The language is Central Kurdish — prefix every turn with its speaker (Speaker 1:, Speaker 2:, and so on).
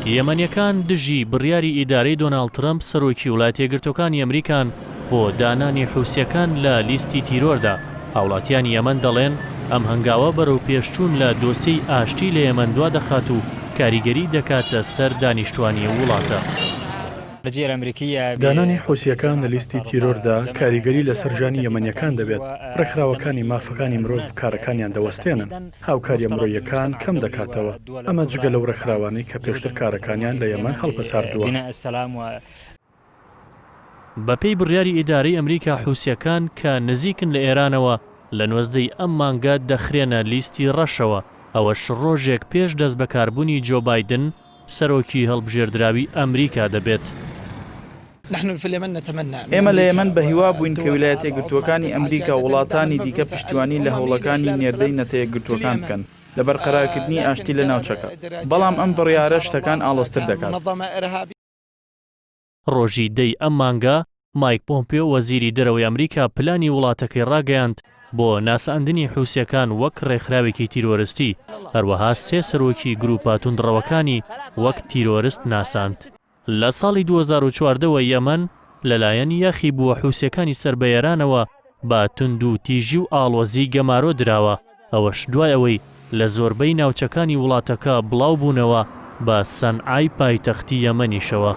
Speaker 1: یەمەنیەکان دژی بڕیاری ئیدارەی دۆناڵد ترەمپ سەرۆکی وڵاتە یەکگرتووەکانی ئەمریکان بۆ دانانی حوسیەکان لە لیستی تیرۆردا. هاوڵاتیانی یەمەن دەڵێن ئەم هەنگاوە بەرەو پێشچوون لە دۆسەی ئاشتی لە یەمەندوا دەخات و کاریگەری دەکاتە سەر دانیشتوانی وڵاتە.
Speaker 2: دانانی حوسیەکان لە لیستی تیرۆردا کاریگەری لە سەرژانی یەمەنیەکان دەبێت. ڕێکخراوەکانی مافەکانی مرۆڤ کارەکانیان دەوەستێنن. هاوکاریە مرۆیەکان کەم دەکاتەوە. ئەمە جگە لەو ڕێکخراوانەی کە پێشتر کارەکانیان لە یەمەن هەڵپەساردووە.
Speaker 1: بەپێی بڕیاری ئیدارەی ئەمریکا حوسیەکان کە نزیکن لە ئێرانەوە لە 19 ئەم مانگە دەخرێنە لیستی ڕەشەوە. ئەوەش ڕۆژێک پێش دەست بەکاربوونی جۆ بایدن سەرۆکی هەڵبژێردراوی ئەمریکا دەبێت.
Speaker 3: ئێمە لە یەمەن بە هیوا بووین کە ویلایەتە یەکگرتووەکانی ئەمریکا وڵاتانی دیکە پشتیوانی لە هەوڵەکانی نێردەی نەتە یەکگرتووەکان بکەن لە بەرقەرارکردنی ئاشتی لە ناوچەکە. بەڵام ئەم بڕیارە شتەکان ئاڵۆزتر دەکات.
Speaker 1: ڕۆژی دەی ئەم مانگە مایک پۆمپیۆ وەزیری دەرەوەی ئەمریکا پلانی وڵاتەکەی ڕاگەیاند بۆ ناساندنی حوسیەکان وەک ڕێکخراوێکی تیرۆریستی. هەروەها سێ سەرۆکی گروپە توندڕەوەکانی وەک تیرۆریست ناساند. لە ساڵی 2014ەوە یەمەن لەلایەن یەخی بووە حوسیەکانی سربەیەرانەوە بە تند و تیژی و ئاڵۆزی گەمارۆ دراوە. ئەوەش دوای ئەوەی لە زۆربەی ناوچەکانی وڵاتەکە بڵاو بوونەوە بە سەنعای پایتەختی یەمەنیشەوە.